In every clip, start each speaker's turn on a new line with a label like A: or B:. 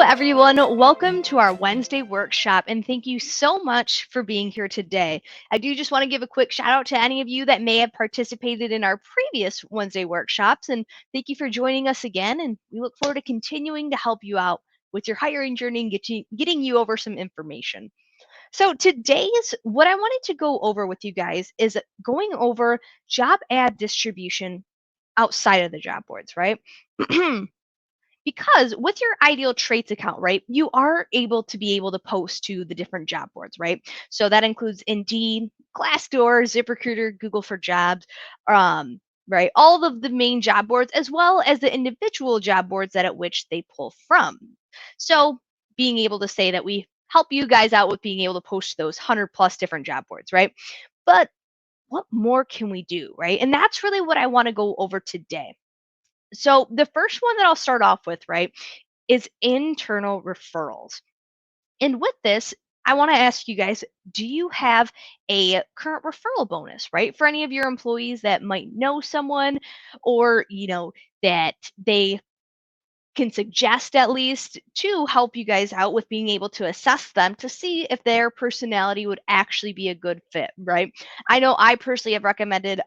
A: everyone. Welcome to our Wednesday workshop, and thank you so much for being here today. I do just want to give a quick shout out to any of you that may have participated in our previous Wednesday workshops, and thank you for joining us again. And we look forward to continuing to help you out with your hiring journey and getting you over some information. So, today's what I wanted to go over with you guys is going over job ad distribution outside of the job boards, right? Because with your ideal traits account, right, you are able to post to the different job boards, right? So that includes Indeed, Glassdoor, ZipRecruiter, Google for Jobs, um, right? All of the main job boards, as well as the individual job boards that at which they pull from. So being able to say that we help you guys out with being able to post to those 100 plus different job boards, right? But what more can we do, right? And that's really what I want to go over today. So the first one that I'll start off with, right, is internal referrals. And with this, I want to ask you guys, do you have a current referral bonus, right? For any of your employees that might know someone or, that they can suggest at least to help you guys out with being able to assess them to see if their personality would actually be a good fit, right? I know I personally have recommended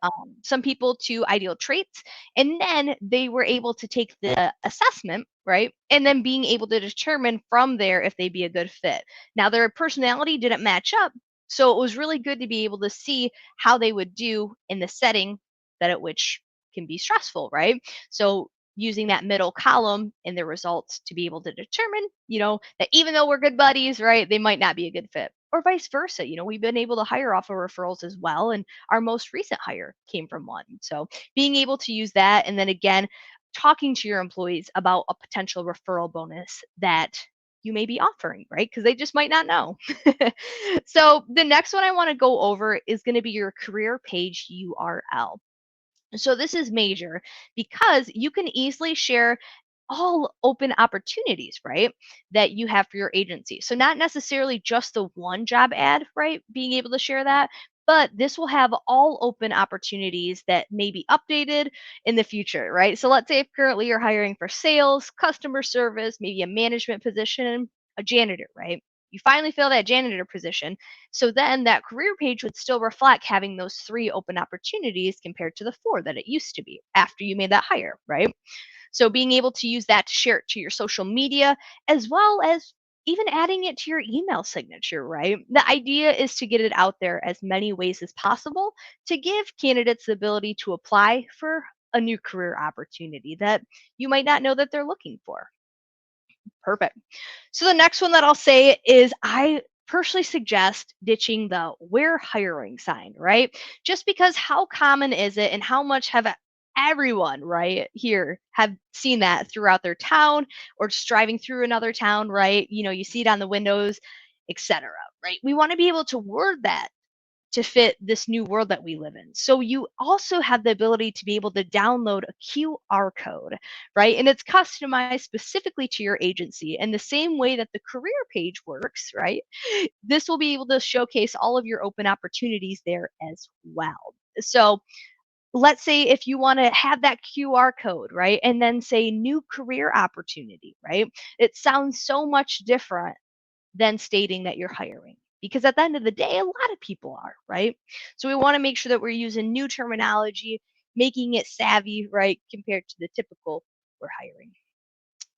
A: some people to Ideal Traits, and then they were able to take the assessment, right? And then being able to determine from there if they'd be a good fit. Now, their personality didn't match up, so it was really good to be able to see how they would do in the setting that at which can be stressful, right? So using that middle column in the results to be able to determine, that even though we're good buddies, right, they might not be a good fit. Or vice versa. We've been able to hire off of referrals as well. And our most recent hire came from one. So being able to use that and then again, talking to your employees about a potential referral bonus that you may be offering, right? Because they just might not know. So the next one I want to go over is going to be your career page URL. So this is major because you can easily share all open opportunities, right? That you have for your agency. So not necessarily just the one job ad, right? Being able to share that, but this will have all open opportunities that may be updated in the future, right? So let's say if currently you're hiring for sales, customer service, maybe a management position, a janitor, right? You finally fill that janitor position. So then that career page would still reflect having those three open opportunities compared to the four that it used to be after you made that hire, right? So being able to use that to share it to your social media as well as even adding it to your email signature, right? The idea is to get it out there as many ways as possible to give candidates the ability to apply for a new career opportunity that you might not know that they're looking for. Perfect. So the next one that I'll say is I personally suggest ditching the "we're hiring" sign, right? Just because how common is it and how much have everyone right here have seen that throughout their town or just driving through another town, right? You see it on the windows, etc. Right? We want to be able to word that to fit this new world that we live in. So you also have the ability to be able to download a QR code, right? And it's customized specifically to your agency. And the same way that the career page works, right? This will be able to showcase all of your open opportunities there as well. So let's say if you want to have that QR code, right? And then say new career opportunity, right? It sounds so much different than stating that you're hiring. Because at the end of the day, a lot of people are, right? So we want to make sure that we're using new terminology, making it savvy, right, compared to the typical we're hiring.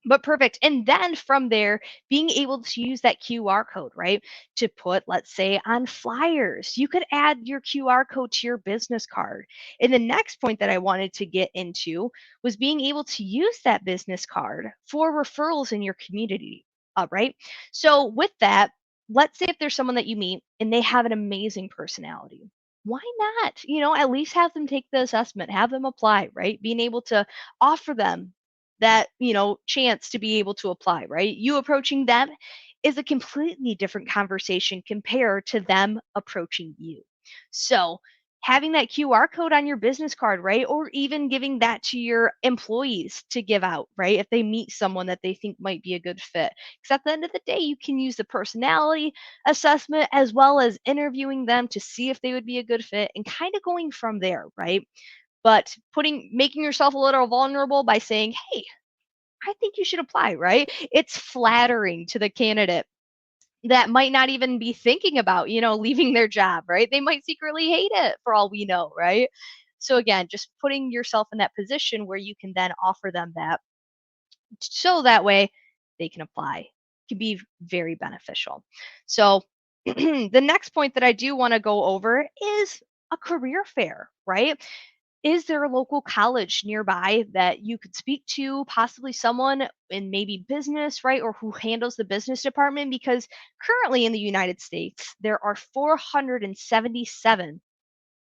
A: But perfect. And then from there, being able to use that QR code, right, to put, let's say, on flyers. You could add your QR code to your business card. And the next point that I wanted to get into was being able to use that business card for referrals in your community. Right. So with that, let's say if there's someone that you meet and they have an amazing personality. Why not? At least have them take the assessment, have them apply, right? Being able to offer them that chance to be able to apply, right? You approaching them is a completely different conversation compared to them approaching you. So having that QR code on your business card, right, or even giving that to your employees to give out, right, if they meet someone that they think might be a good fit, because at the end of the day you can use the personality assessment as well as interviewing them to see if they would be a good fit and kind of going from there, right? But making yourself a little vulnerable by saying, hey, I think you should apply, right? It's flattering to the candidate that might not even be thinking about, leaving their job, right? They might secretly hate it for all we know, right? So again, just putting yourself in that position where you can then offer them that so that way they can apply can be very beneficial. So the next point that I do want to go over is a career fair, right? Is there a local college nearby that you could speak to, possibly someone in maybe business, right? Or who handles the business department? Because currently in the United States, there are 477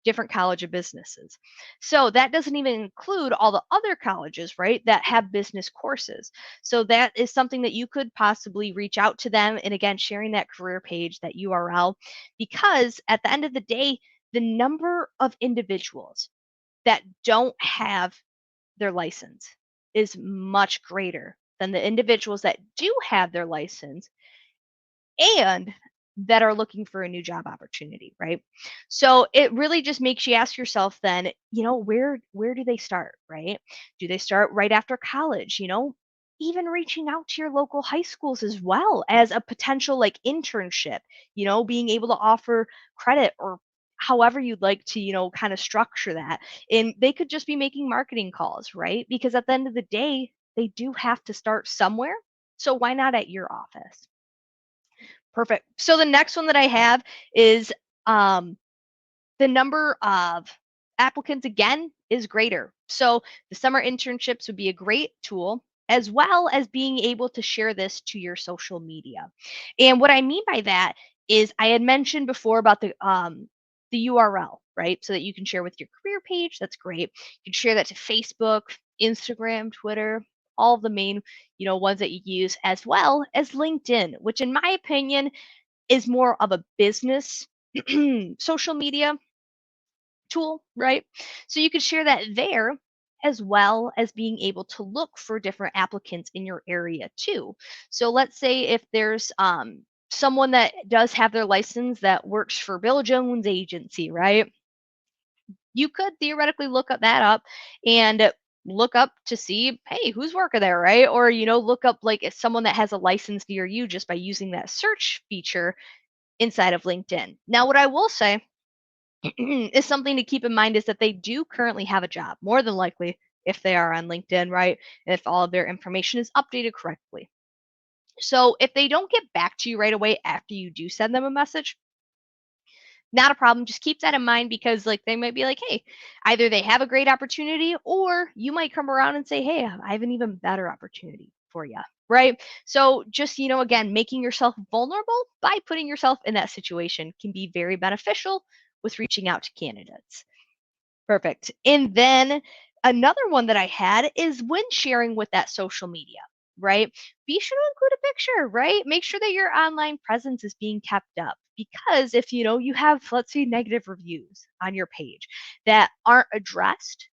A: different college of businesses. So that doesn't even include all the other colleges, right, that have business courses. So that is something that you could possibly reach out to them. And again, sharing that career page, that URL, because at the end of the day, the number of individuals that don't have their license is much greater than the individuals that do have their license and that are looking for a new job opportunity, right? So it really just makes you ask yourself then, where do they start, right? Do they start right after college, even reaching out to your local high schools as well as a potential like internship, being able to offer credit or however you'd like to, kind of structure that. And they could just be making marketing calls, right? Because at the end of the day, they do have to start somewhere. So why not at your office? Perfect. So the next one that I have is um, the number of applicants again is greater. So the summer internships would be a great tool, as well as being able to share this to your social media. And what I mean by that is I had mentioned before about the URL, right? So that you can share with your career page. That's great. You can share that to Facebook, Instagram, Twitter, all of the main, ones that you use, as well as LinkedIn, which in my opinion is more of a business social media tool, right? So you could share that there as well as being able to look for different applicants in your area too. So let's say if there's someone that does have their license that works for Bill Jones agency, right? You could theoretically look up that up and look up to see, hey, who's working there, right? Or look up like if someone that has a license near you just by using that search feature inside of LinkedIn. Now, what I will say is something to keep in mind is that they do currently have a job, more than likely, if they are on LinkedIn, right? And if all of their information is updated correctly. So if they don't get back to you right away after you do send them a message, not a problem. Just keep that in mind because like they might be like, hey, either they have a great opportunity or you might come around and say, hey, I have an even better opportunity for you. Right. So just, again, making yourself vulnerable by putting yourself in that situation can be very beneficial with reaching out to candidates. Perfect. And then another one that I had is when sharing with that social media, right? Be sure to include a picture, right? Make sure that your online presence is being kept up because if you have, let's say, negative reviews on your page that aren't addressed,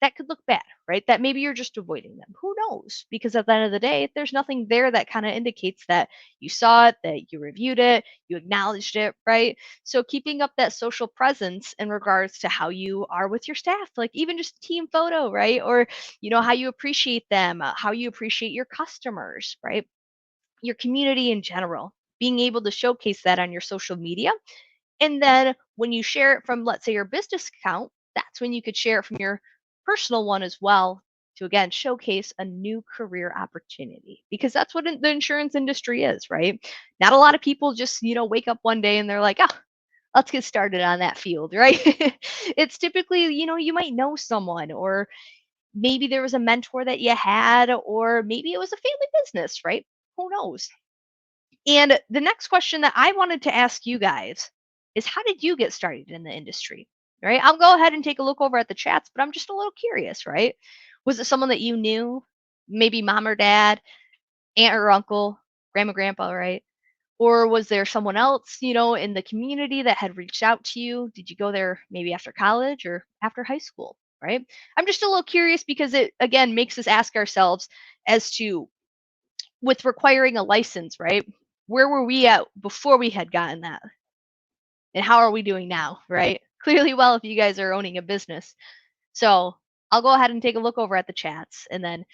A: that could look bad, right? That maybe you're just avoiding them. Who knows? Because at the end of the day, there's nothing there that kind of indicates that you saw it, that you reviewed it, you acknowledged it, right? So keeping up that social presence in regards to how you are with your staff, like even just a team photo, right? Or, how you appreciate them, how you appreciate your customers, right? Your community in general. Being able to showcase that on your social media and then when you share it from, let's say, your business account, that's when you could share it from your personal one as well to, again, showcase a new career opportunity because that's what the insurance industry is, right? Not a lot of people just, wake up one day and they're like, oh, let's get started on that field, right? It's typically, you might know someone or maybe there was a mentor that you had or maybe it was a family business, right? Who knows? And the next question that I wanted to ask you guys is how did you get started in the industry? Right? I'll go ahead and take a look over at the chats, but I'm just a little curious, right? Was it someone that you knew? Maybe mom or dad, aunt or uncle, grandma, grandpa, right? Or was there someone else, in the community that had reached out to you? Did you go there maybe after college or after high school, right? I'm just a little curious because it again makes us ask ourselves as to with requiring a license, right? Where were we at before we had gotten that? And how are we doing now, right? Clearly well if you guys are owning a business. So I'll go ahead and take a look over at the chats and then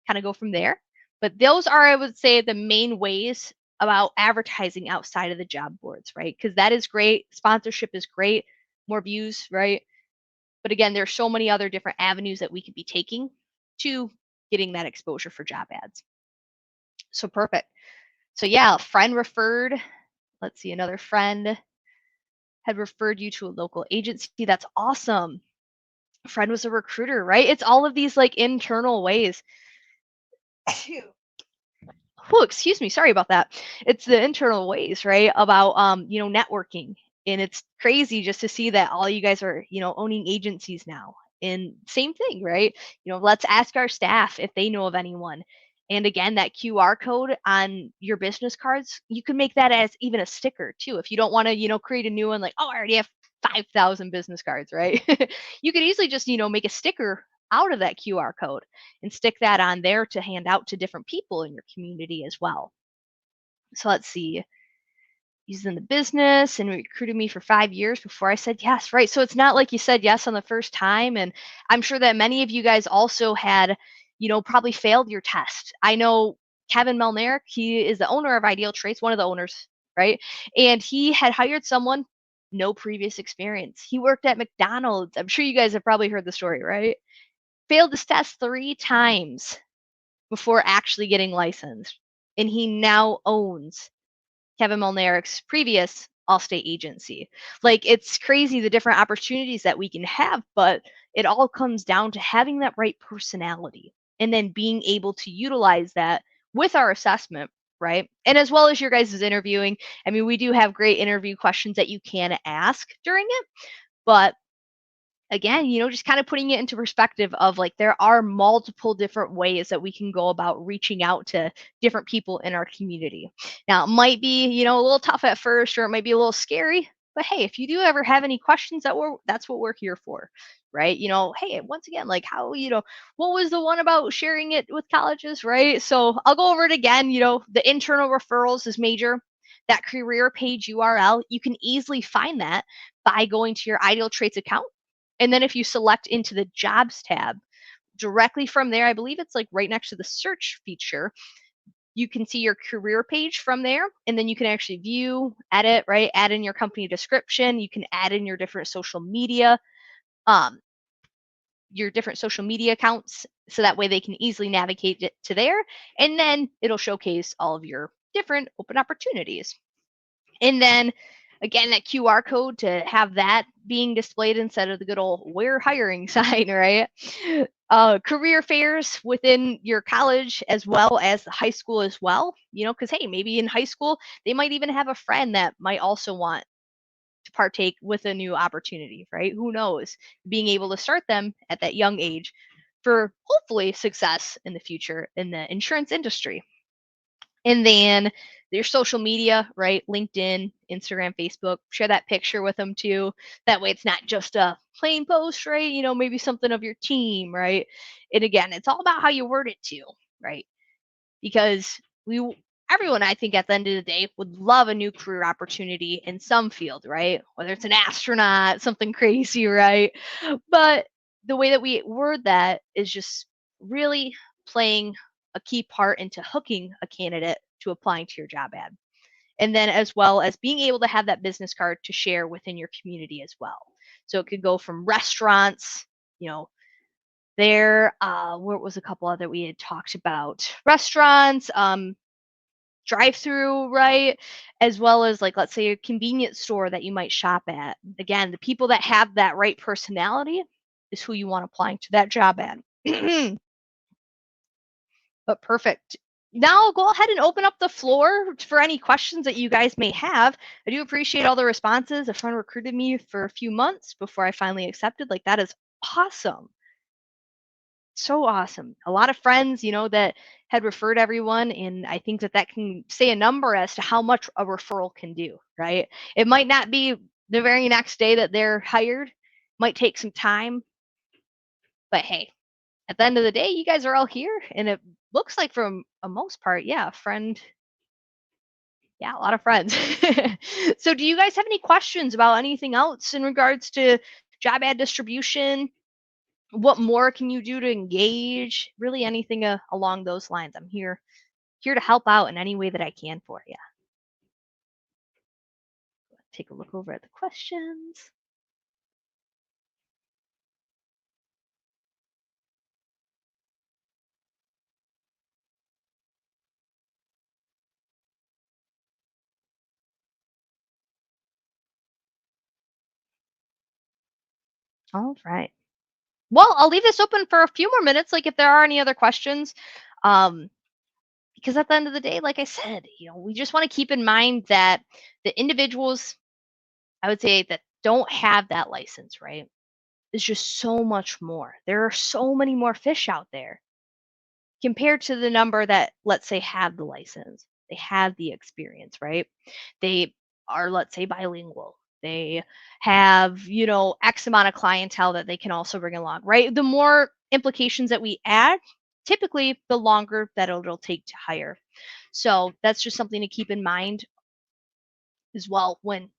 A: kind of go from there. But those are, I would say, the main ways about advertising outside of the job boards, right? Because that is great. Sponsorship is great, more views, right? But again, there's so many other different avenues that we could be taking to getting that exposure for job ads. So perfect. So yeah, a friend referred. Let's see, another friend had referred you to a local agency. That's awesome. A friend was a recruiter, right? It's all of these like internal ways. Oh, excuse me, sorry about that. It's the internal ways, right? About networking. And it's crazy just to see that all you guys are, owning agencies now. And same thing, right? Let's ask our staff if they know of anyone. And again, that QR code on your business cards, you can make that as even a sticker too. If you don't want to, create a new one like, oh, I already have 5,000 business cards, right? You could easily just, make a sticker out of that QR code and stick that on there to hand out to different people in your community as well. So let's see. He's in the business and recruited me for 5 years before I said yes, right? So it's not like you said yes on the first time. And I'm sure that many of you guys also had, probably failed your test. I know Kevin Melnerick, he is the owner of IdealTraits, one of the owners, right? And he had hired someone, no previous experience. He worked at McDonald's. I'm sure you guys have probably heard the story, right? Failed this test 3 times before actually getting licensed. And he now owns Kevin Molnarik's previous Allstate agency. Like, it's crazy the different opportunities that we can have, but it all comes down to having that right personality and then being able to utilize that with our assessment, right? And as well as your guys' interviewing. I mean, we do have great interview questions that you can ask during it, but again, just kind of putting it into perspective of like there are multiple different ways that we can go about reaching out to different people in our community. Now, it might be, a little tough at first, or it might be a little scary, but hey, if you do ever have any questions, that's what we're here for, right? Hey, once again, like how, what was the one about sharing it with colleges, right? So I'll go over it again. The internal referrals is major. That career page URL, you can easily find that by going to your IdealTraits account. And then if you select into the jobs tab, directly from there, I believe it's like right next to the search feature, you can see your career page from there. And then you can actually view, edit, right? Add in your company description. You can add in your different social media, accounts. So that way they can easily navigate it to there. And then it'll showcase all of your different open opportunities. And then again, that QR code to have that being displayed instead of the good old "we're hiring" sign, right? Career fairs within your college as well as the high school as well, because hey, maybe in high school they might even have a friend that might also want to partake with a new opportunity, right? Who knows? Being able to start them at that young age for hopefully success in the future in the insurance industry. And then your social media, right? LinkedIn, Instagram, Facebook, share that picture with them too. That way it's not just a plain post, right? Maybe something of your team, right? And again, it's all about how you word it too, right? Because everyone, I think, at the end of the day would love a new career opportunity in some field, right? Whether it's an astronaut, something crazy, right? But the way that we word that is just really playing a key part into hooking a candidate to applying to your job ad. And then as well as being able to have that business card to share within your community as well. So it could go from restaurants, what was a couple other we had talked about? Restaurants, drive-through, right? As well as like, let's say a convenience store that you might shop at. Again, the people that have that right personality is who you want applying to that job ad. But perfect. Now I'll go ahead and open up the floor for any questions that you guys may have. I do appreciate all the responses. A friend recruited me for a few months before I finally accepted. Like, that is awesome. So awesome. A lot of friends, that had referred everyone. And I think that can say a number as to how much a referral can do, right? It might not be the very next day that they're hired, might take some time. But hey, at the end of the day, you guys are all here. And it looks like from a most part, yeah, friend. Yeah, a lot of friends. So do you guys have any questions about anything else in regards to job ad distribution What more can you do to engage? Really anything along those lines. I'm here to help out in any way that I can for you. Take a look over at the questions. All right. Well, I'll leave this open for a few more minutes, like if there are any other questions. Um, because at the end of the day, like I said, we just want to keep in mind that the individuals, I would say, that don't have that license, right, is just so much more. There are so many more fish out there compared to the number that, let's say, have the license. They have the experience, right? They are, let's say, bilingual. They have, X amount of clientele that they can also bring along, right? The more implications that we add, typically the longer that it'll take to hire. So that's just something to keep in mind as well when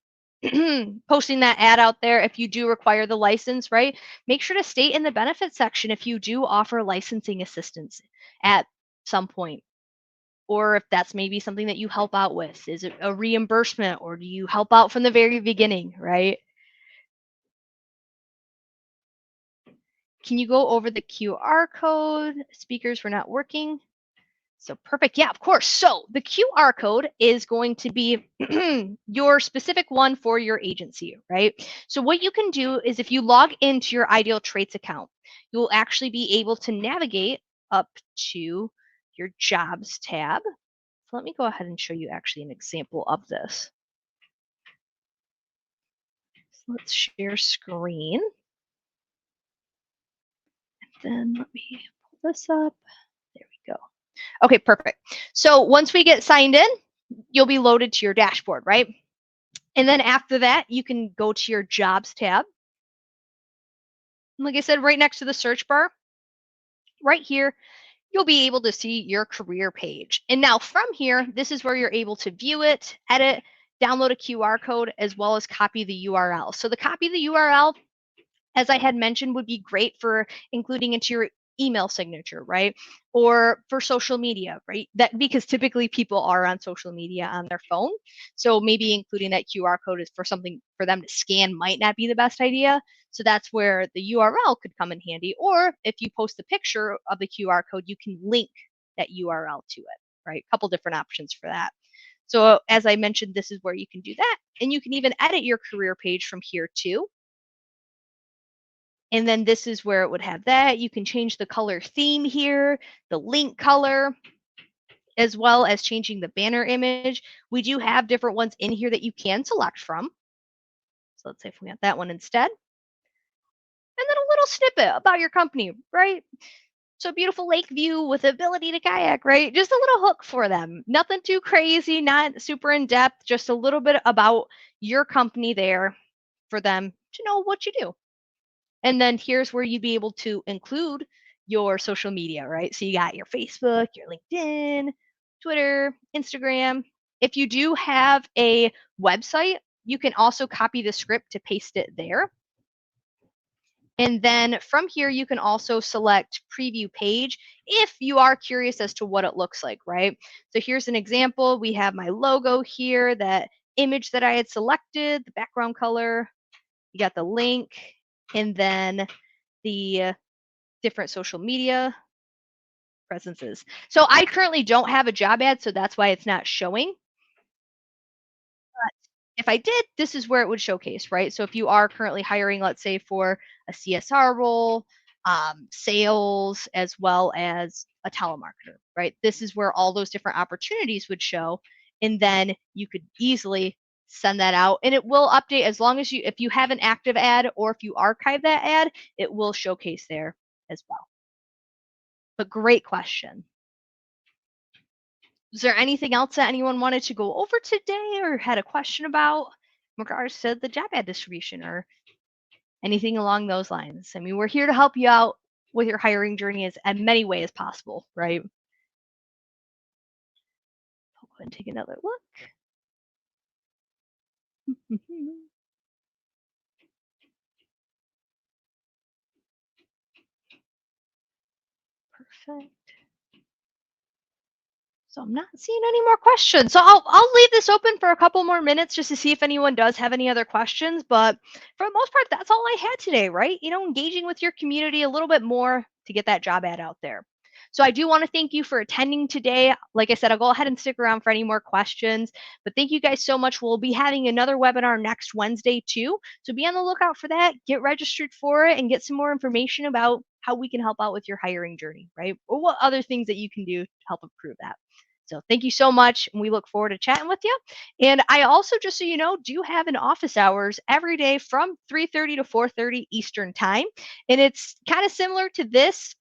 A: posting that ad out there. If you do require the license, right, make sure to state in the benefits section if you do offer licensing assistance at some point, or if that's maybe something that you help out with. Is it a reimbursement, or do you help out from the very beginning, right? Can you go over the QR code? Speakers were not working. So perfect. Yeah, of course. So the QR code is going to be your specific one for your agency, right? So what you can do is if you log into your IdealTraits account, you'll actually be able to navigate up to your jobs tab. So let me go ahead and show you actually an example of this. So let's share screen. Then let me pull this up. There we go. Okay, perfect. So once we get signed in, you'll be loaded to your dashboard, right? And then after that, you can go to your jobs tab. And like I said, right next to the search bar, right here, you'll be able to see your career page. And now from here, this is where you're able to view it, edit, download a QR code, as well as copy the URL. So the copy the URL, as I had mentioned, would be great for including into your email signature, right? Or for social media, right? That because typically people are on social media on their phone. So maybe including that QR code is for something for them to scan might not be the best idea. So that's where the URL could come in handy. Or if you post a picture of the QR code, you can link that URL to it, right? A couple different options for that. So as I mentioned, this is where you can do that. And you can even edit your career page from here too. And then this is where it would have that. You can change the color theme here, the link color, as well as changing the banner image. We do have different ones in here that you can select from. So let's say if we got that one instead. And then a little snippet about your company, right? So beautiful lake view with ability to kayak, right? Just a little hook for them. Nothing too crazy, not super in depth, just a little bit about your company there for them to know what you do. And then here's where you'd be able to include your social media, right? So you got your Facebook, your LinkedIn, Twitter, Instagram. If you do have a website, you can also copy the script to paste it there. And then from here, you can also select preview page if you are curious as to what it looks like, right? So here's an example. We have my logo here, that image that I had selected, the background color. You got the link, and then the different social media presences. So I currently don't have a job ad, so that's why it's not showing. But if I did, this is where it would showcase, right? So if you are currently hiring, let's say for a CSR role, sales, as well as a telemarketer, right? This is where all those different opportunities would show. And then you could easily send that out, and it will update as long as if you have an active ad or if you archive that ad, it will showcase there as well. But great question. Is there anything else that anyone wanted to go over today or had a question about in regards to the job ad distribution or anything along those lines? I mean, we're here to help you out with your hiring journey as many ways as possible, right? I'll go ahead and take another look. Perfect. So I'm not seeing any more questions. So I'll leave this open for a couple more minutes just to see if anyone does have any other questions. But for the most part, that's all I had today, right? Engaging with your community a little bit more to get that job ad out there. So I do want to thank you for attending today. Like I said, I'll go ahead and stick around for any more questions. But thank you guys so much. We'll be having another webinar next Wednesday too. So be on the lookout for that. Get registered for it and get some more information about how we can help out with your hiring journey, right? Or what other things that you can do to help improve that. So thank you so much. And we look forward to chatting with you. And I also, just so you know, do have an office hours every day from 3:30 to 4:30 Eastern time. And it's kind of similar to this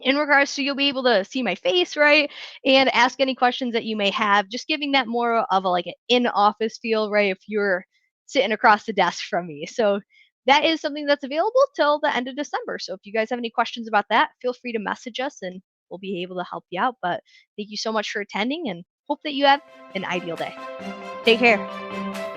A: in regards to you'll be able to see my face, right? And ask any questions that you may have, just giving that more of a like an in-office feel, right? If you're sitting across the desk from me. So that is something that's available till the end of December. So if you guys have any questions about that, feel free to message us and we'll be able to help you out. But thank you so much for attending and hope that you have an ideal day. Take care.